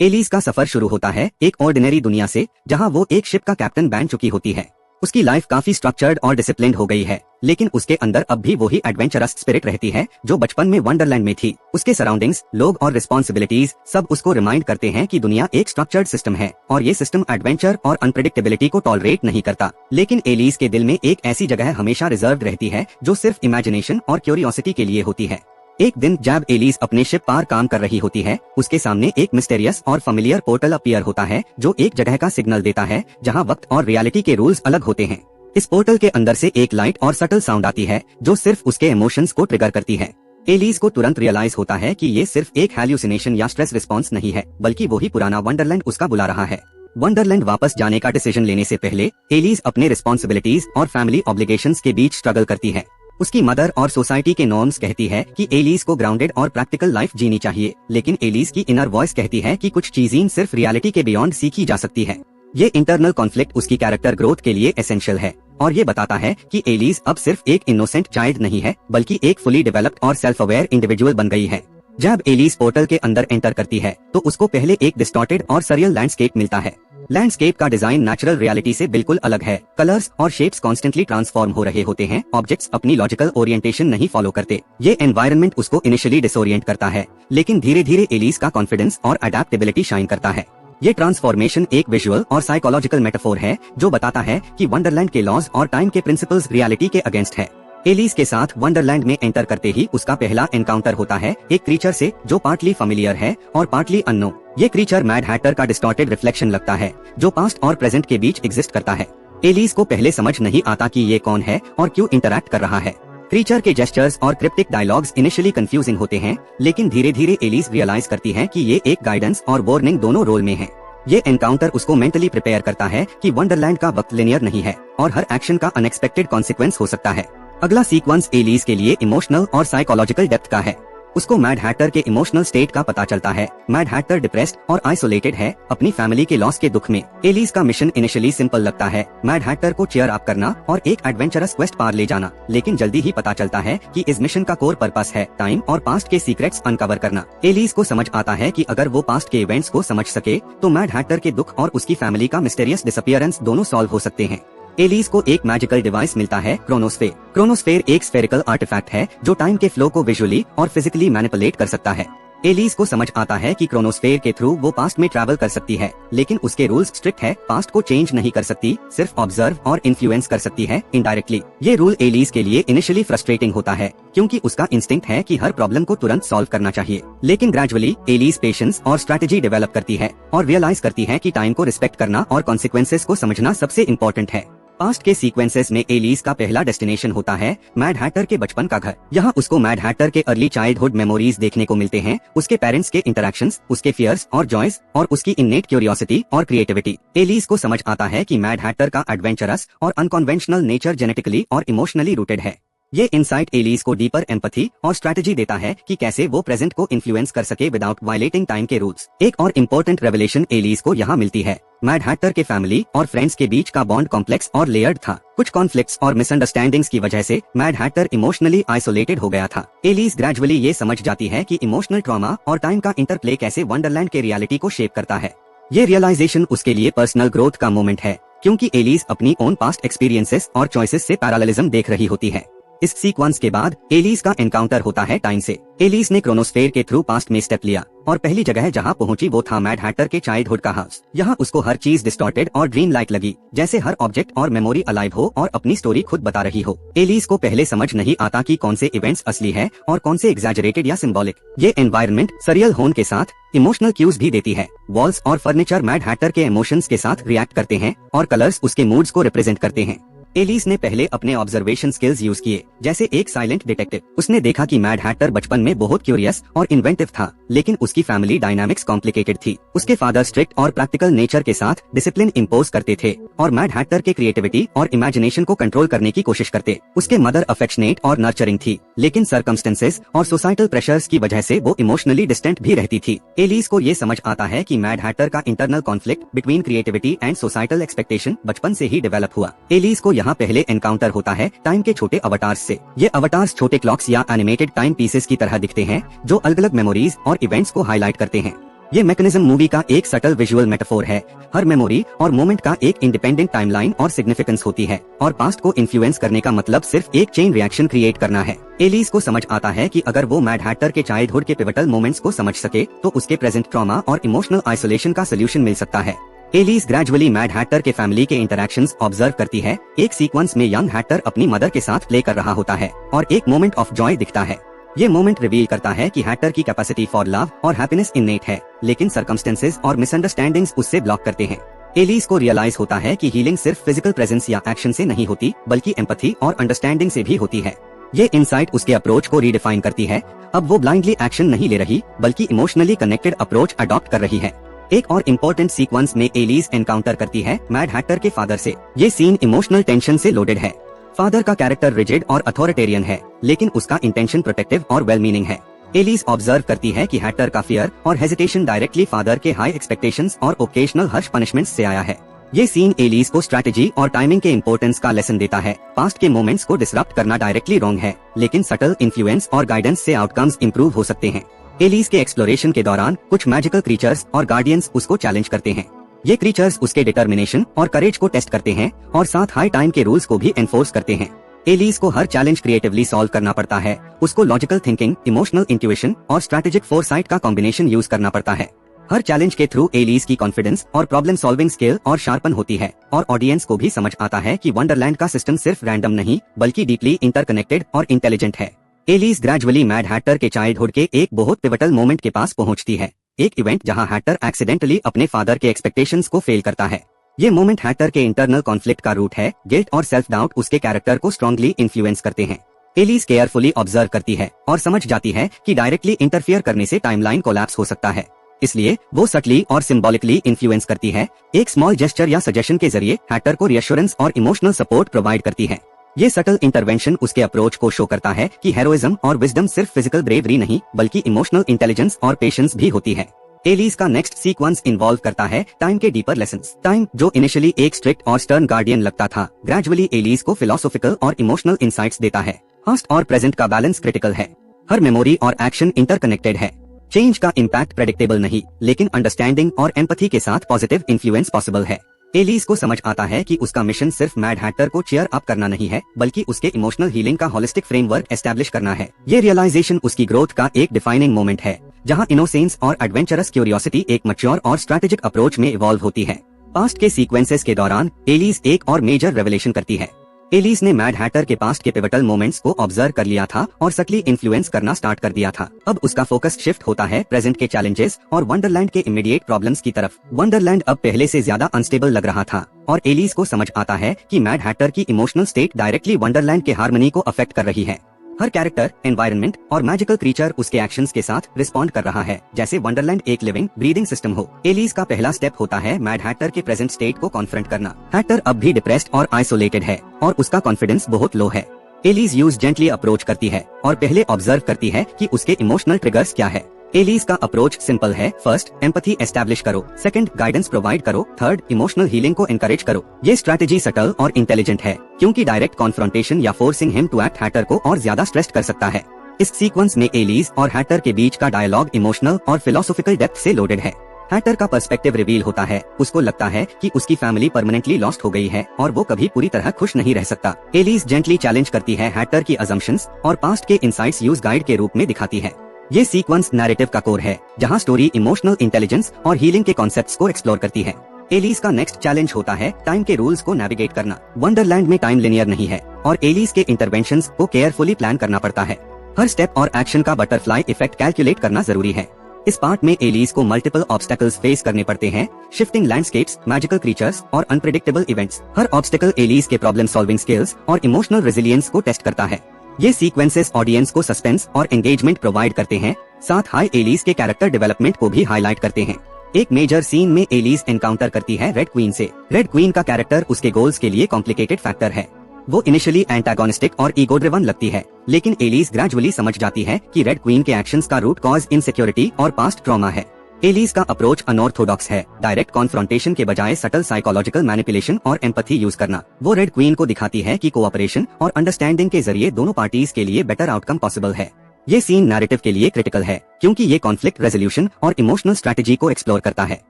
Alice का सफर शुरू होता है एक ऑर्डिनरी दुनिया से, जहां वो एक शिप का कैप्टन बन चुकी होती है। उसकी लाइफ काफी स्ट्रक्चर्ड और डिसिप्लिन्ड हो गई है, लेकिन उसके अंदर अब भी वही एडवेंचरस स्पिरिट रहती है जो बचपन में वंडरलैंड में थी। उसके सराउंडिंग्स, लोग और रिस्पॉन्सिबिलिटीज सब उसको रिमाइंड करते हैं कि दुनिया एक स्ट्रक्चर्ड सिस्टम है और ये सिस्टम एडवेंचर और अनप्रेडिक्टेबिलिटी को टॉलरेट नहीं करता। लेकिन एलिस के दिल में एक ऐसी जगह हमेशा रिजर्व रहती है जो सिर्फ इमेजिनेशन और क्यूरियोसिटी के लिए होती है। एक दिन जब एलिस अपने शिप पर काम कर रही होती है, उसके सामने एक मिस्टेरियस और फेमिलियर पोर्टल अपीयर होता है जो एक जगह का सिग्नल देता है जहां वक्त और रियलिटी के रूल्स अलग होते हैं। इस पोर्टल के अंदर से एक लाइट और सटल साउंड आती है जो सिर्फ उसके इमोशंस को ट्रिगर करती है। एलिस को तुरंत रियलाइज होता है कि ये सिर्फ एक हैल्यूसिनेशन या स्ट्रेस रिस्पॉन्स नहीं है, बल्कि वही पुराना वंडरलैंड उसका बुला रहा है। वंडरलैंड वापस जाने का डिसीजन लेने से पहले एलिस अपने रिस्पॉन्सिबिलिटीज और फैमिली ऑब्लिगेशंस के बीच स्ट्रगल करती है। उसकी मदर और सोसाइटी के नॉर्म्स कहती है कि एलिस को ग्राउंडेड और प्रैक्टिकल लाइफ जीनी चाहिए, लेकिन एलिस की इनर वॉइस कहती है कि कुछ चीजें सिर्फ रियलिटी के बियॉन्ड सीखी जा सकती है। ये इंटरनल कॉन्फ्लिक्ट उसकी कैरेक्टर ग्रोथ के लिए एसेंशियल है और ये बताता है कि एलिस अब सिर्फ एक इनोसेंट चाइल्ड नहीं है, बल्कि एक फुली डेवलप्ड और सेल्फ अवेयर इंडिविजुअल बन गई है। जब एलिस पोर्टल के अंदर एंटर करती है तो उसको पहले एक डिस्टॉर्टेड और सरियल लैंडस्केप मिलता है। लैंडस्केप का डिजाइन नेचुरल रियलिटी से बिल्कुल अलग है। कलर्स और शेप्स कॉन्स्टेंटली ट्रांसफॉर्म हो रहे होते हैं, ऑब्जेक्ट्स अपनी लॉजिकल ओरिएंटेशन नहीं फॉलो करते। ये एनवायरनमेंट उसको इनिशियली डिसोरिएंट करता है, लेकिन धीरे धीरे एलिस का कॉन्फिडेंस और अडेप्टेबिलिटी शाइन करता है। ये ट्रांसफॉर्मेशन एक विजुअल और साइकोलॉजिकल मेटाफोर है जो बताता है कि वंडरलैंड के लॉज और टाइम के प्रिंसिपल्स रियलिटी के अगेंस्ट है। एलिस के साथ वंडरलैंड में एंटर करते ही उसका पहला एनकाउंटर होता है एक क्रीचर से जो पार्टली फेमिलियर है और पार्टली अननोन। ये क्रीचर मैड हैटर का डिस्टॉर्टेड रिफ्लेक्शन लगता है जो पास्ट और प्रेजेंट के बीच एग्जिस्ट करता है। एलिस को पहले समझ नहीं आता कि ये कौन है और क्यों इंटरैक्ट कर रहा है। क्रीचर के जेस्चर्स और क्रिप्टिक डायलॉग्स इनिशियली कंफ्यूजिंग होते हैं, लेकिन धीरे धीरे एलिस रियलाइज करती है कि ये एक गाइडेंस और वार्निंग दोनों रोल में है। ये एनकाउंटर उसको मेंटली प्रिपेयर करता है कि वंडरलैंड का वक्त लिनियर नहीं है और हर एक्शन का अनएक्सपेक्टेड कॉन्सिक्वेंस हो सकता है। अगला सीक्वेंस एलिस के लिए इमोशनल और साइकोलॉजिकल डेप्थ का है। उसको मैड हैटर के इमोशनल स्टेट का पता चलता है। मैड हैटर डिप्रेस्ड और आइसोलेटेड है अपनी फैमिली के लॉस के दुख में। एलिस का मिशन इनिशियली सिंपल लगता है, मैड हैटर को चीयर अप करना और एक एडवेंचरस क्वेस्ट पार ले जाना, लेकिन जल्दी ही पता चलता है कि इस मिशन का कोर पर्पस है टाइम और पास्ट के सीक्रेट्स अनकवर करना। एलिस को समझ आता है कि अगर वो पास्ट के इवेंट्स को समझ सके तो मैड हैटर के दुख और उसकी फैमिली का मिस्टीरियस डिसअपीयरेंस दोनों सॉल्व हो सकते हैं। एलिस को एक मैजिकल डिवाइस मिलता है, क्रोनोस्फेयर। क्रोनोस्फेयर एक स्फेरिकल आर्टिफैक्ट है जो टाइम के फ्लो को विजुअली और फिजिकली मैनिपुलेट कर सकता है। एलिस को समझ आता है कि क्रोनोस्फेयर के थ्रू वो पास्ट में ट्रैवल कर सकती है, लेकिन उसके रूल्स स्ट्रिक्ट है। पास्ट को चेंज नहीं कर सकती, सिर्फ ऑब्जर्व और इन्फ्लुएंस कर सकती है इनडायरेक्टली। ये रूल एलिस के लिए इनिशियली फ्रस्ट्रेटिंग होता है क्योंकि उसका इंस्टिंक्ट है कि हर प्रॉब्लम को तुरंत सॉल्व करना चाहिए, लेकिन ग्रेजुअली एलिस पेशेंस और स्ट्रेटेजी डेवलप करती है और रियलाइज करती है कि टाइम को रिस्पेक्ट करना और कॉन्सिक्वेंसेस को समझना सबसे इम्पोर्टेंट है। पास्ट के सीक्वेंसेस में एलिस का पहला डेस्टिनेशन होता है मैड हैटर के बचपन का घर। यहाँ उसको मैड हैटर के अर्ली चाइल्डहुड मेमोरीज देखने को मिलते हैं, उसके पेरेंट्स के इंटरेक्शंस, उसके फियर्स और जॉयज और उसकी इन्नेट क्यूरियोसिटी और क्रिएटिविटी। एलिस को समझ आता है कि मैड हैटर का एडवेंचरस और अनकन्वेंशनल नेचर जेनेटिकली और इमोशनली रूटेड है। ये इंसाइट एलिस को डीपर एम्पैथी और स्ट्रेटेजी देता है कि कैसे वो प्रेजेंट को इन्फ्लुएंस कर सके विदाउट वायलेटिंग टाइम के रूल्स। एक और इम्पोर्टेंट रेवलेशन एलिस को यहाँ मिलती है। मैड हैटर के फैमिली और फ्रेंड्स के बीच का बॉन्ड कॉम्प्लेक्स और लेयर्ड था। कुछ कॉन्फ्लिक्ट्स और मिसअंडरस्टैंडिंग्स की वजह से मैड हैटर इमोशनली आइसोलेटेड हो गया था। एलिस ग्रेजुअली ये समझ जाती है कि इमोशनल ट्रॉमा और टाइम का इंटरप्ले कैसे वंडरलैंड के रियलिटी को शेप करता है। ये रियलाइजेशन उसके लिए पर्सनल ग्रोथ का मोमेंट है क्योंकि एलिस अपनी ओन पास्ट एक्सपीरियंसेस और चॉइसेस से पैरेललिज्म देख रही होती है। इस सीक्वेंस के बाद एलिस का एनकाउंटर होता है टाइम से। एलिस ने क्रोनोस्फेयर के थ्रू पास्ट में स्टेप लिया और पहली जगह जहां पहुंची वो था मैड हैटर के चाइल्डहुड का हाउस। यहाँ उसको हर चीज डिस्टॉर्टेड और ड्रीम लाइक लगी, जैसे हर ऑब्जेक्ट और मेमोरी अलाइव हो और अपनी स्टोरी खुद बता रही हो। एलिस को पहले समझ नहीं आता कि कौन से इवेंट्स असली है और कौन से एग्जैजरेटेड या सिंबॉलिक। ये एनवायरनमेंट सरियल होने के साथ इमोशनल क्यूज भी देती है। वॉल्स और फर्नीचर मैड हैटर के इमोशंस के साथ रिएक्ट करते हैं और कलर्स उसके मूड्स को रिप्रेजेंट करते हैं। एलिस ने पहले अपने ऑब्जर्वेशन स्किल्स यूज किए, जैसे एक साइलेंट डिटेक्टिव। उसने देखा कि मैड हैटर बचपन में बहुत क्यूरियस और इन्वेंटिव था, लेकिन उसकी फैमिली डायनामिक्स कॉम्प्लिकेटेड थी। उसके फादर स्ट्रिक्ट और प्रैक्टिकल नेचर के साथ डिसिप्लिन इम्पोज करते थे और मैड हैटर के क्रिएटिविटी और इमेजिनेशन को कंट्रोल करने की कोशिश करते। उसके मदर अफेक्शनेट और नर्चरिंग थी, लेकिन सर्कमस्टेंसेस और सोसाइटल प्रेशर्स की वजह से वो इमोशनली डिस्टेंट भी रहती थी। एलिस को ये समझ आता है कि मैड हैटर का internal conflict between creativity and societal expectation बचपन से ही डेवलप हुआ। एलिस को यहाँ पहले एनकाउंटर होता है टाइम के छोटे अवतार्स से। ये अवतार्स छोटे क्लॉक्स या एनिमेटेड टाइम पीसेस की तरह दिखते हैं जो अलग अलग मेमोरीज और इवेंट्स को हाईलाइट करते हैं। ये मैकेनिज्म मूवी का एक सटल विजुअल मेटाफोर है। हर मेमोरी और मोमेंट का एक इंडिपेंडेंट टाइमलाइन और सिग्निफिकेंस होती है और पास्ट को इन्फ्लुएंस करने का मतलब सिर्फ एक चेन रिएक्शन क्रिएट करना है। एलिस को समझ आता है कि अगर वो मैड हैटर के चाइल्डहुड के पिवटल मोमेंट्स को समझ सके तो उसके प्रेजेंट ट्रॉमा और इमोशनल आइसोलेशन का सोल्यूशन मिल सकता है। एलिस ग्रेजुअली मैड हैटर के फैमिली के इंटरैक्शंस ऑब्जर्व करती है। एक सीक्वेंस में यंग हैटर अपनी मदर के साथ प्ले कर रहा होता है और एक मोमेंट ऑफ जॉय दिखता है। ये मोमेंट रिवील करता है कि हैटर की कैपेसिटी फॉर लव और हैप्पीनेस इननेट है, लेकिन सर्कमस्टेंसेस और मिसअंडरस्टैंडिंग्स उससे ब्लॉक करते हैं। एलिस को रियलाइज होता है कि हीलिंग सिर्फ फिजिकल प्रेजेंस या एक्शन से नहीं होती, बल्कि एम्पैथी और अंडरस्टैंडिंग से भी होती है। ये इनसाइट उसके अप्रोच को रीडिफाइन करती है। अब वो ब्लाइंडली एक्शन नहीं ले रही, बल्कि इमोशनली कनेक्टेड अप्रोच अडॉप्ट कर रही है। एक और इम्पोर्टेंट सीक्वेंस में एलिस एनकाउंटर करती है मैड हैटर के फादर से। ये सीन इमोशनल टेंशन से लोडेड है। फादर का कैरेक्टर रिजिड और अथॉरिटेरियन है, लेकिन उसका इंटेंशन प्रोटेक्टिव और वेल मीनिंग है। एलिस ऑब्जर्व करती है कि हैटर का फियर और हेजिटेशन डायरेक्टली फादर के हाई एक्सपेक्टेशंस और ओकेशनल हर्ष पनिशमेंट्स से आया है। ये सीन एलिस को स्ट्रैटेजी और टाइमिंग के इंपॉर्टेंस का लेसन देता है। पास्ट के मोमेंट्स को डिसरप्ट करना डायरेक्टली रॉन्ग है, लेकिन सटल इन्फ्लुएंस और गाइडेंस से आउटकम्स इंप्रूव हो सकते हैं। एलिस के एक्सप्लोरेशन के दौरान कुछ मैजिकल क्रीचर्स और गार्डियंस उसको चैलेंज करते हैं। ये क्रीचर्स उसके डिटर्मिनेशन और करेज को टेस्ट करते हैं और साथ हाई टाइम के रूल्स को भी एनफोर्स करते हैं। एलिस को हर चैलेंज क्रिएटिवली सॉल्व करना पड़ता है। उसको लॉजिकल थिंकिंग, इमोशनल इंट्यूशन और स्ट्रैटेजिक फोरसाइट का कॉम्बिनेशन यूज करना पड़ता है। हर चैलेंज के थ्रू एलिस की कॉन्फिडेंस और प्रॉब्लम सॉल्विंग स्किल और शार्पन होती है और ऑडियंस को भी समझ आता है कि वंडरलैंड का सिस्टम सिर्फ रैंडम नहीं, बल्कि डीपली इंटरकनेक्टेड और इंटेलिजेंट है। एलिस ग्रेजुअली मैड हैटर के चाइल्डहुड के एक बहुत पिवटल मोमेंट के पास पहुंचती है। एक इवेंट जहां हैटर एक्सीडेंटली अपने फादर के एक्सपेक्टेशंस को फेल करता है। ये मोमेंट हैटर के इंटरनल कॉन्फ्लिक्ट का रूट है। गिल्ट और सेल्फ डाउट उसके कैरेक्टर को स्ट्रांगली इन्फ्लुएंस करते हैं। एलिस केयरफुली ऑब्जर्व करती है और समझ जाती है कि डायरेक्टली इंटरफियर करने से टाइमलाइन कोलैप्स हो सकता है। इसलिए वो सटली और सिंबॉलिकली इन्फ्लुएंस करती है। एक स्मॉल जेस्चर या सजेशन के जरिए हैटर को रिएश्योरेंस और इमोशनल सपोर्ट प्रोवाइड करती है। ये सटल इंटरवेंशन उसके अप्रोच को शो करता है कि हेरोइज्म और विजडम सिर्फ फिजिकल ब्रेवरी नहीं, बल्कि इमोशनल इंटेलिजेंस और पेशेंस भी होती है। एलिस का नेक्स्ट सीक्वेंस इन्वॉल्व करता है टाइम के डीपर लेसन्स। टाइम, जो इनिशियली एक स्ट्रिक्ट और स्टर्न गार्डियन लगता था, ग्रेजुअली एलिस को फिलोसॉफिकल और इमोशनल इंसाइट्स देता है। पास्ट और प्रेजेंट का बैलेंस क्रिटिकल है। हर मेमोरी और एक्शन इंटरकनेक्टेड है। चेंज का इम्पैक्ट प्रेडिक्टेबल नहीं, लेकिन अंडरस्टैंडिंग और एम्पैथी के साथ पॉजिटिव इन्फ्लुएंस पॉसिबल है। एलिस को समझ आता है कि उसका मिशन सिर्फ मैड हैटर को चीयर अप करना नहीं है, बल्कि उसके इमोशनल हीलिंग का होलिस्टिक फ्रेमवर्क एस्टैब्लिश करना है। ये रियलाइजेशन उसकी ग्रोथ का एक डिफाइनिंग मोमेंट है, जहां इनोसेंस और एडवेंचरस क्यूरियोसिटी एक मैच्योर और स्ट्रैटेजिक अप्रोच में इवॉल्व होती है। पास्ट के सीक्वेंसेस के दौरान एलिस एक और मेजर रेवलेशन करती है। एलिस ने मैड हैटर के पास्ट के पिवटल मोमेंट्स को ऑब्जर्व कर लिया था और सटली इन्फ्लुएंस करना स्टार्ट कर दिया था। अब उसका फोकस शिफ्ट होता है प्रेजेंट के चैलेंजेस और वंडरलैंड के इमीडिएट प्रॉब्लम्स की तरफ। वंडरलैंड अब पहले से ज्यादा अनस्टेबल लग रहा था और एलिस को समझ आता है कि मैड हैटर की इमोशनल स्टेट डायरेक्टली वंडरलैंड के हार्मनी को अफेक्ट कर रही है। हर कैरेक्टर, एनवायरनमेंट और मैजिकल क्रीचर उसके एक्शंस के साथ रिस्पॉन्ड कर रहा है, जैसे वंडरलैंड एक लिविंग ब्रीदिंग सिस्टम हो। एलिस का पहला स्टेप होता है मैड हैटर के प्रेजेंट स्टेट को कॉन्फ्रंट करना। हैटर अब भी डिप्रेस्ड और आइसोलेटेड है और उसका कॉन्फिडेंस बहुत लो है। एलिस यूज जेंटली अप्रोच करती है और पहले ऑब्जर्व करती है कि उसके इमोशनल ट्रिगर्स क्या है। एलिस का अप्रोच सिंपल है। फर्स्ट, एम्पैथी एस्टैब्लिश करो। सेकंड, गाइडेंस प्रोवाइड करो। थर्ड, इमोशनल हीलिंग को एनकरेज करो। ये स्ट्रैटेजी सटल और इंटेलिजेंट है, क्योंकि डायरेक्ट कॉन्फ्रंटेशन या forcing him to act hater को और ज्यादा स्ट्रेस्ड कर सकता है। इस सीक्वेंस में एलिस और हैटर के बीच का डायलॉग इमोशनल और फिलोसॉफिकल डेप्थ से लोडेड है। हैटर का पर्सपेक्टिव रिवील होता है। उसको लगता है कि उसकी फैमिली परमानेंटली लॉस्ट हो गई है और वो कभी पूरी तरह खुश नहीं रह सकता। एलिस जेंटली चैलेंज करती है हैटर की अजम्पशंस और पास्ट के इंसाइट्स यूज गाइड के रूप में दिखाती है। ये सीक्वेंस नैरेटिव का कोर है, जहां स्टोरी इमोशनल इंटेलिजेंस और हीलिंग के कॉन्सेप्ट्स को एक्सप्लोर करती है। एलिस का नेक्स्ट चैलेंज होता है टाइम के रूल्स को नेविगेट करना। वंडरलैंड में टाइम लिनियर नहीं है और एलिस के इंटरवेंशंस को केयरफुली प्लान करना पड़ता है। हर स्टेप और एक्शन का बटरफ्लाई इफेक्ट कैलकुलेट करना जरूरी है। इस पार्ट में एलिस को मल्टीपल ऑब्स्टेकल्स फेस करने पड़ते हैं, शिफ्टिंग लैंडस्केप्स, मैजिकल क्रीचर्स और अनप्रेडिक्टेबल इवेंट्स। हर ऑब्स्टेकल एलिस के प्रॉब्लम सॉल्विंग स्किल्स और इमोशनल रेजिलियंस को टेस्ट करता है। ये सीक्वेंसेस ऑडियंस को सस्पेंस और एंगेजमेंट प्रोवाइड करते हैं, साथ हाई एलिस के कैरेक्टर डेवलपमेंट को भी हाईलाइट करते हैं। एक मेजर सीन में एलिस एनकाउंटर करती है रेड क्वीन से। रेड क्वीन का कैरेक्टर उसके गोल्स के लिए कॉम्प्लिकेटेड फैक्टर है। वो इनिशियली एंटागोनिस्टिक और ईगो ड्रिवन लगती है, लेकिन एलिस ग्रेजुअली समझ जाती है कि रेड क्वीन के एक्शंस का रूट कॉज इनसिक्योरिटी और पास्ट ट्रॉमा है। एलिस का अप्रोच अनऑर्थोडॉक्स है, डायरेक्ट कॉन्फ्रंटेशन के बजाय सटल साइकोलॉजिकल मैनिपुलेशन और एम्पैथी यूज करना। वो रेड क्वीन को दिखाती है कि कोऑपरेशन और अंडरस्टैंडिंग के जरिए दोनों पार्टीज के लिए बेटर आउटकम पॉसिबल है। ये सीन नैरेटिव के लिए क्रिटिकल है क्योंकि ये कॉन्फ्लिक्ट रेजोल्यूशन और इमोशनल स्ट्रैटेजी को एक्सप्लोर करता है।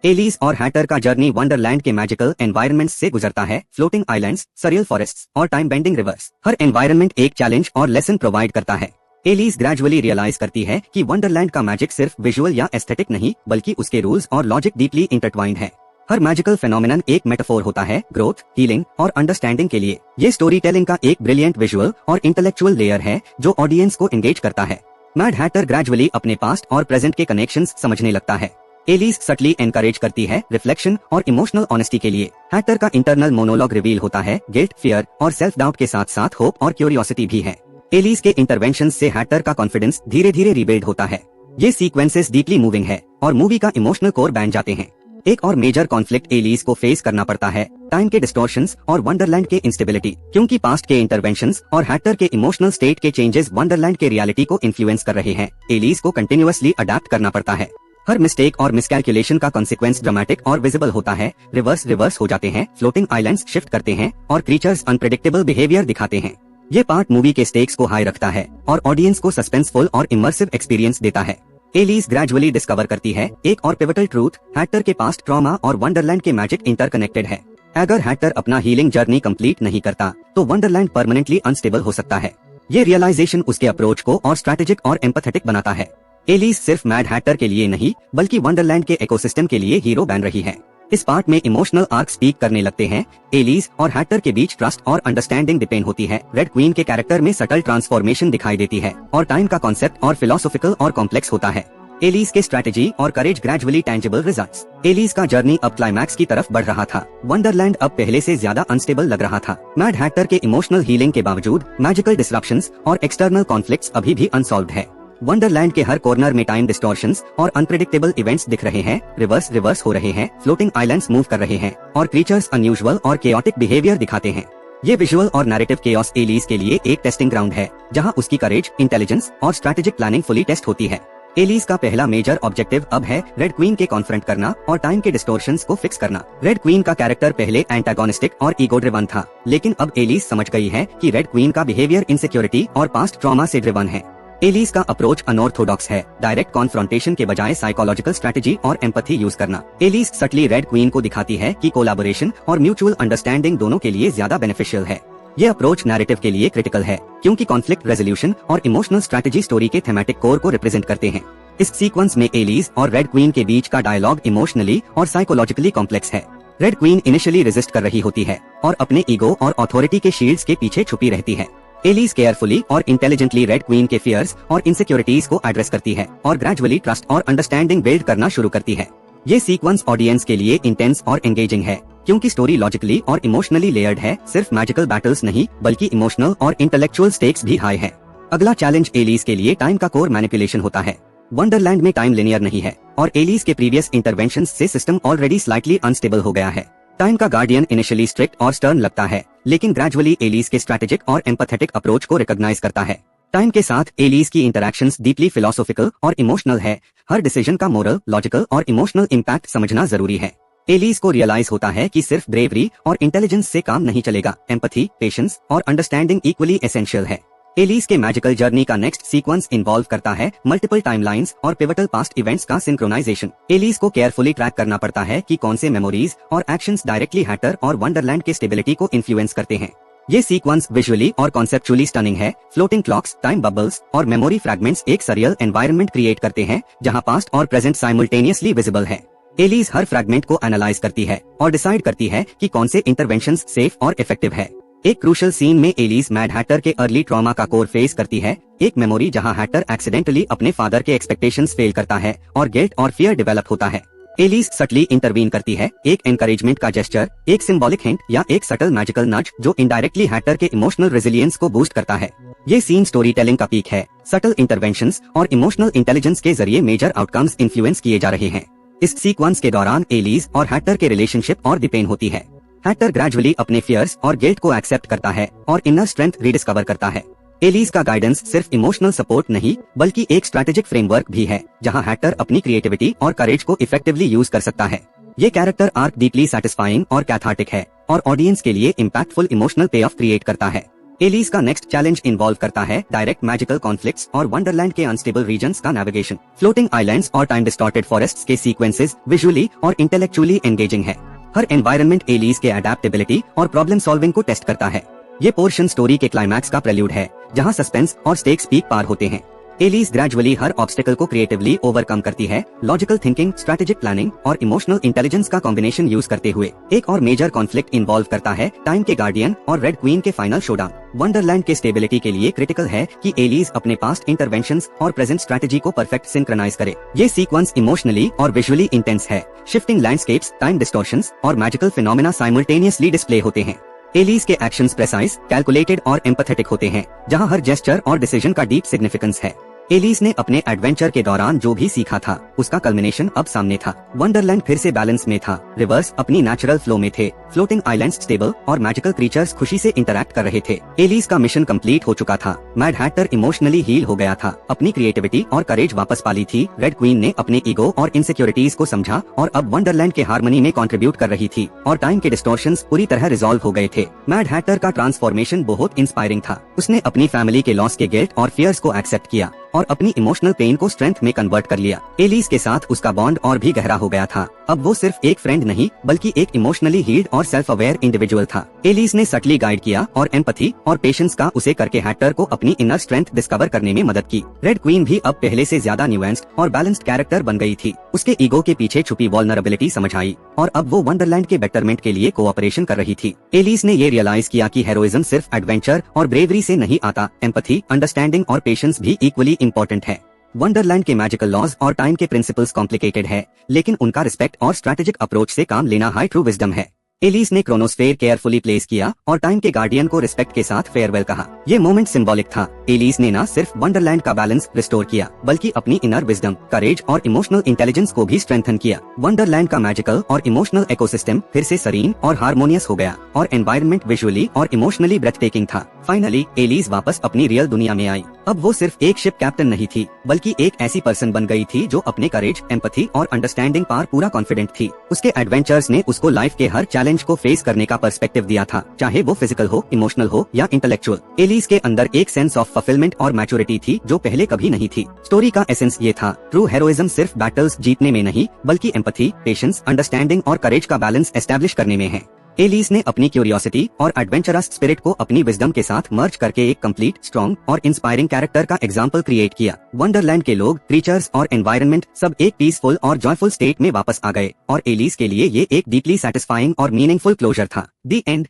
एलिस और हैटर का जर्नी वंडरलैंड के मैजिकल एनवायरनमेंट्स से गुजरता है, फ्लोटिंग आइलैंड्स, सरियल फॉरेस्ट्स और टाइम बेंडिंग रिवर्स। हर एनवायरनमेंट एक चैलेंज और लेसन प्रोवाइड करता है। एलिस ग्रेजुअली रियलाइज करती है कि वंडरलैंड का मैजिक सिर्फ विजुअल या एस्थेटिक नहीं बल्कि उसके रूल्स और लॉजिक डीपली इंटरट्वाइंड है। हर मैजिकल फेनोमेनन एक मेटाफोर होता है ग्रोथ, हीलिंग और अंडरस्टैंडिंग के लिए। ये स्टोरी टेलिंग का एक ब्रिलियंट विजुअल और इंटेलेक्चुअल लेयर है जो ऑडियंस को एंगेज करता है। मैड हैटर ग्रेजुअली अपने पास्ट और प्रेजेंट के कनेक्शंस समझने लगता है। एलिस सटली एनकरेज करती है रिफ्लेक्शन और इमोशनल ऑनेस्टी के लिए। हैटर का इंटरनल मोनोलॉग रिवील होता है, गिल्ट, फियर और सेल्फ डाउट के साथ साथ होप और क्यूरियोसिटी भी है। एलिस के इंटरवेंशन से हैटर का कॉन्फिडेंस धीरे धीरे रिबिल्ड होता है। ये सीक्वेंसेस डीपली मूविंग है और मूवी का इमोशनल कोर बन जाते हैं। एक और मेजर कॉन्फ्लिक्ट एलिस को फेस करना पड़ता है, टाइम के डिस्टॉर्शंस और वंडरलैंड के इंस्टेबिलिटी। क्योंकि पास्ट के इंटरवेंशंस और हैटर के इमोशनल स्टेट के चेंजेस वंडरलैंड के रियलिटी को इन्फ्लुएंस कर रहे हैं, एलिस को कंटिन्यूअसली अडेप्ट करना पड़ता है। हर मिस्टेक और मिसकैलकुलेशन का कॉन्सिक्वेंस ड्रामेटिक और विजिबल होता है। रिवर्स हो जाते हैं, फ्लोटिंग आइलैंड्स शिफ्ट करते हैं और क्रीचर्स अनप्रेडिक्टेबल बिहेवियर दिखाते हैं। ये पार्ट मूवी के स्टेक्स को हाई रखता है और ऑडियंस को सस्पेंसफुल और इमर्सिव एक्सपीरियंस देता है। एलिस ग्रेजुअली डिस्कवर करती है एक और पिवटल ट्रूथ, हैटर के पास्ट ट्रॉमा और वंडरलैंड के मैजिक इंटरकनेक्टेड है। अगर हैटर अपना हीलिंग जर्नी कंप्लीट नहीं करता तो वंडरलैंड परमानेंटली अनस्टेबल हो सकता है। ये रियलाइजेशन उसके अप्रोच को और स्ट्रैटेजिक और एम्पैथेटिक बनाता है। एलिस सिर्फ मैड हैटर के लिए नहीं बल्कि वंडरलैंड के इकोसिस्टम के लिए हीरो बन रही है। इस पार्ट में इमोशनल आर्क स्पीक करने लगते हैं। एलिस और हैटर के बीच ट्रस्ट और अंडरस्टैंडिंग डिपेंड होती है। रेड क्वीन के कैरेक्टर में सटल ट्रांसफॉर्मेशन दिखाई देती है और टाइम का कॉन्सेप्ट और फिलोसॉफिकल और कॉम्प्लेक्स होता है। एलिस के स्ट्रैटेजी और करेज ग्रेजुअली टेंजिबल रिजल्ट्स। एलिस का जर्नी अब क्लाइमैक्स की तरफ बढ़ रहा था। वंडरलैंड अब पहले से ज्यादा अनस्टेबल लग रहा था। मैड हैटर के इमोशनल हीलिंग के बावजूद मैजिकल डिसरप्शंस और एक्सटर्नल कॉन्फ्लिक्ट्स अभी भी अनसॉल्व्ड है। वंडरलैंड के हर कॉर्नर में टाइम डिस्टॉर्शंस और अनप्रेडिक्टेबल इवेंट्स दिख रहे हैं, रिवर्स हो रहे हैं, फ्लोटिंग आइलैंड्स मूव कर रहे हैं और क्रीचर्स अनयूजुअल और केओटिक बिहेवियर दिखाते हैं। ये विजुअल और नैरेटिव केओस एलिस के लिए एक टेस्टिंग ग्राउंड है जहां उसकी करेज, इंटेलिजेंस और स्ट्रैटेजिक प्लानिंग फुली टेस्ट होती है। एलिस का पहला मेजर ऑब्जेक्टिव अब है रेड क्वीन के कॉन्फ्रंट करना और टाइम के डिस्टॉर्शंस को फिक्स करना। रेड क्वीन का कैरेक्टर पहले एंटागोनिस्टिक और ईगो ड्रिवन था, लेकिन अब एलिस समझ गई है कि रेड क्वीन का बिहेवियर इनसिक्योरिटी और पास्ट ट्रॉमा से ड्रिवन है। एलिस का अप्रोच अनऑर्थोडॉक्स है, डायरेक्ट कॉन्फ्रंटेशन के बजाय साइकोलॉजिकल स्ट्रैटेजी और एम्पैथी यूज करना। एलिस सटली रेड क्वीन को दिखाती है कि कोलैबोरेशन और म्यूचुअल अंडरस्टैंडिंग दोनों के लिए ज्यादा बेनिफिशियल है। ये अप्रोच नैरेटिव के लिए क्रिटिकल है क्योंकि कॉन्फ्लिक्ट रेजोल्यूशन और इमोशनल स्ट्रैटेजी स्टोरी के थेमेटिक कोर को रिप्रेजेंट करते हैं। इस सीक्वेंस में एलिस और रेड क्वीन के बीच का डायलॉग इमोशनली और साइकोलॉजिकली कॉम्प्लेक्स है। रेड क्वीन इनिशियली रेजिस्ट कर रही होती है और अपने ईगो और अथॉरिटी के शील्ड्स के पीछे छुपी रहती है। एलिस केयरफुली और इंटेलिजेंटली रेड क्वीन के फियर्स और इनसिक्योरिटीज को एड्रेस करती है और ग्रेजुअली ट्रस्ट और अंडरस्टैंडिंग बिल्ड करना शुरू करती है। ये सीक्वेंस ऑडियंस के लिए इंटेंस और एंगेजिंग है क्योंकि स्टोरी लॉजिकली और इमोशनली लेयर्ड है। सिर्फ मैजिकल बैटल्स नहीं बल्कि इमोशनल और इंटेलेक्चुअल स्टेक्स भी हाई है। अगला चैलेंज एलिस के लिए टाइम का कोर मैनिपुलेशन होता है। वंडरलैंड में टाइम लिनियर नहीं है और एलिस के प्रीवियस इंटरवेंशंस से सिस्टम ऑलरेडी स्लाइटली अनस्टेबल हो गया है। टाइम का गार्डियन इनिशियली स्ट्रिक्ट और स्टर्न लगता है, लेकिन ग्रेजुअली एलिस के स्ट्रैटेजिक और एम्पैथेटिक अप्रोच को रिकॉग्नाइज करता है। टाइम के साथ एलिस की इंटरैक्शंस डीपली फिलोसॉफिकल और इमोशनल है। हर डिसीजन का मोरल, लॉजिकल और इमोशनल इम्पैक्ट समझना जरूरी है। एलिस को रियलाइज होता है कि सिर्फ ब्रेवरी और इंटेलिजेंस से काम नहीं चलेगा, एम्पैथी, पेशेंस और अंडरस्टैंडिंग इक्वली एसेंशियल है। एलिस के मैजिकल जर्नी का नेक्स्ट सीक्वेंस इन्वॉल्व करता है मल्टीपल टाइमलाइंस और पिवटल पास्ट इवेंट्स का सिंक्रोनाइजेशन। एलिस को केयरफुली ट्रैक करना पड़ता है कि कौन से मेमोरीज और एक्शंस डायरेक्टली हैटर और वंडरलैंड के स्टेबिलिटी को इन्फ्लुएंस करते हैं। ये सीक्वेंस विजुअली और कॉन्सेप्चुअली स्टनिंग है। फ्लोटिंग क्लॉक्स, टाइम बबल्स और मेमोरी फ्रैगमेंट्स एक सरियल एनवायरनमेंट क्रिएट करते हैं जहां पास्ट और प्रेजेंट साइमल्टेनियसली विजिबल है। एलिस हर फ्रैगमेंट को एनालाइज करती है और डिसाइड करती है कि कौन से इंटरवेंशंस सेफ और इफेक्टिव है। एक क्रूशल सीन में एलिस मैड हैटर के अर्ली ट्रॉमा का कोर फेस करती है। एक मेमोरी जहां हैटर एक्सीडेंटली अपने फादर के एक्सपेक्टेशंस फेल करता है और गिल्ट और फियर डेवलप होता है। एलिस सटली इंटरवीन करती है, एक एनकरेजमेंट का जेस्चर, एक सिंबॉलिक हिंट या एक सटल मैजिकल नज जो इनडायरेक्टली हैटर के इमोशनल रेजिलियंस को बूस्ट करता है। ये सीन स्टोरी टेलिंग का पीक है। सटल इंटरवेंशंस और इमोशनल इंटेलिजेंस के जरिए मेजर आउटकम्स इन्फ्लुएंस किए जा रहे हैं। इस सीक्वेंस के दौरान एलिस और हैटर के रिलेशनशिप और डिपेंड होती है। हैटर ग्रेजुअली अपने फियर्स और गिल्ट को एक्सेप्ट करता है और इनर स्ट्रेंथ रिडिस्कवर करता है। एलिस का गाइडेंस सिर्फ इमोशनल सपोर्ट नहीं बल्कि एक स्ट्रैटेजिक फ्रेमवर्क भी है जहां हैटर अपनी क्रिएटिविटी और करेज को इफेक्टिवली यूज कर सकता है। ये कैरेक्टर आर्क डीपली सैटिस्फाइंग और कैथार्टिक है और ऑडियंस के लिए इम्पैक्टफुल इमोशनल पे ऑफ क्रिएट करता है। एलिस का नेक्स्ट चैलेंज इन्वॉल्व करता है डायरेक्ट मैजिकल कॉन्फ्लिक्ट्स और वंडरलैंड के अनस्टेबल रीजन्स का नेविगेशन। फ्लोटिंग आइलैंड्स और टाइम डिस्टॉर्टेड फॉरेस्ट्स के सीक्वेंसेस विजुअली और इंटेलेक्चुअली एंगेजिंग है। हर एनवायरनमेंट एलिस के अडेप्टेबिलिटी और प्रॉब्लम सॉल्विंग को टेस्ट करता है। ये पोर्शन स्टोरी के क्लाइमैक्स का प्रेल्यूड है, जहां सस्पेंस और स्टेक्स पीक पार होते हैं। एलिस ग्रेजुअली हर ऑब्स्टेकल को क्रिएटिवली ओवरकम करती है, लॉजिकल थिंकिंग, स्ट्रेटेजिक प्लानिंग और इमोशनल इंटेलिजेंस का कॉम्बिनेशन यूज करते हुए। एक और मेजर कॉन्फ्लिक्ट इन्वॉल्व करता है टाइम के गार्डियन और रेड क्वीन के फाइनल शोडाउन। वंडरलैंड के स्टेबिलिटी के लिए क्रिटिकल है कि एलिस अपने पास्ट इंटरवेंशंस और प्रेजेंट स्ट्रेटेजी को परफेक्ट सिंक्रोनाइज करे। ये सीक्वेंस इमोशनली और विजुअली इंटेंस है। शिफ्टिंग लैंडस्केप्स, टाइम डिस्टॉर्शंस और मैजिकल फिनोमेना साइमल्टेनियसली डिस्प्ले होते हैं। एलिस के एक्शंस प्रेसाइज, कैलकुलेटेड और एम्पैथेटिक होते हैं, जहां हर जेस्चर और डिसीजन का डीप सिग्निफिकेंस है। एलिस ने अपने एडवेंचर के दौरान जो भी सीखा था, उसका कल्मिनेशन अब सामने था। वंडरलैंड फिर से बैलेंस में था, रिवर्स अपनी नेचुरल फ्लो में थे, फ्लोटिंग आइलैंड्स स्टेबल और मैजिकल क्रीचर्स खुशी से इंटरैक्ट कर रहे थे। एलिस का मिशन कंप्लीट हो चुका था। मैड हैटर इमोशनली हील हो गया था, अपनी क्रिएटिविटी और करेज वापस पाली थी। रेड क्वीन ने अपने ईगो और इनसिक्योरिटीज को समझा और अब वंडरलैंड के हार्मनी में कंट्रीब्यूट कर रही थी, और टाइम के डिस्टॉर्शंस पूरी तरह रिजॉल्व हो गए थे। मैड हैटर का ट्रांसफॉर्मेशन बहुत इंस्पायरिंग था। उसने अपनी फैमिली के लॉस के गिल्ट और फियर्स को एक्सेप्ट किया और अपनी इमोशनल पेन को स्ट्रेंथ में कन्वर्ट कर लिया। एलिस के साथ उसका बॉन्ड और भी गहरा हो गया था। अब वो सिर्फ एक फ्रेंड नहीं, बल्कि एक इमोशनली हील्ड और सेल्फ अवेयर इंडिविजुअल था। एलिस ने सटली गाइड किया और एम्पैथी और पेशेंस का उसे करके हैटर को अपनी इनर स्ट्रेंथ डिस्कवर करने में मदद की। रेड क्वीन भी अब पहले से ज्यादा न्यूएंस्ड और बैलेंस्ड कैरेक्टर बन गई थी। उसके ईगो के पीछे छुपी वल्नरेबिलिटी समझ आई और अब वो वंडरलैंड के बेटरमेंट के लिए कोऑपरेशन कर रही थी। एलिस ने ये रियलाइज किया कि हेरोइज्म सिर्फ एडवेंचर और ब्रेवरी से नहीं आता, एम्पैथी, अंडरस्टैंडिंग और पेशेंस भी इक्वली इंपॉर्टेंट है। वंडरलैंड के मैजिकल लॉज और टाइम के प्रिंसिपल्स कॉम्प्लिकेटेड है, लेकिन उनका रिस्पेक्ट और स्ट्रैटेजिक अप्रोच से काम लेना हाई ट्रू विजडम है। एलिस ने क्रोनोस्फेयर केयरफुली प्लेस किया और टाइम के गार्डियन को रिस्पेक्ट के साथ फेयरवेल कहा। ये मोमेंट सिंबॉलिक था। एलिस ने न सिर्फ वंडरलैंड का बैलेंस रिस्टोर किया, बल्कि अपनी इनर विजडम, करेज और इमोशनल इंटेलिजेंस को भी स्ट्रेंथन किया। वंडरलैंड का मैजिकल और इमोशनल इकोसिस्टम फिर से सीरीन और हार्मोनियस हो गया और एनवायरनमेंट विजुअली और इमोशनली ब्रेथटेकिंग था। फाइनली एलिस वापस अपनी रियल दुनिया में आई। अब वो सिर्फ एक शिप कैप्टन नहीं थी, बल्कि एक ऐसी पर्सन बन गई थी जो अपने करेज, एम्पैथी और अंडरस्टैंडिंग पर पूरा कॉन्फिडेंट थी। उसके एडवेंचर्स ने उसको लाइफ के हर चैलेंज को फेस करने का पर्सपेक्टिव दिया था, चाहे वो फिजिकल हो, इमोशनल हो या इंटेलेक्चुअल। एलिस के अंदर एक सेंस ऑफ फुलफिलमेंट और मैच्योरिटी थी जो पहले कभी नहीं थी। स्टोरी का एसेंस ये था, ट्रू हेरोइज्म सिर्फ बैटल्स जीतने में नहीं, बल्कि एम्पैथी, पेशेंस, अंडरस्टैंडिंग और करेज का बैलेंस एस्टैब्लिश करने में है। एलिस ने अपनी क्यूरियोसिटी और एडवेंचरस स्पिरिट को अपनी विजडम के साथ मर्ज करके एक कंप्लीट, स्ट्रॉन्ग और इंस्पायरिंग कैरेक्टर का एग्जाम्पल क्रिएट किया। वंडरलैंड के लोग, क्रीचर्स और एनवायरनमेंट सब एक पीसफुल और जॉयफुल स्टेट में वापस आ गए और एलिस के लिए ये एक डीपली सेटिस्फाइंग और मीनिंगफुल क्लोजर था। दी एंड।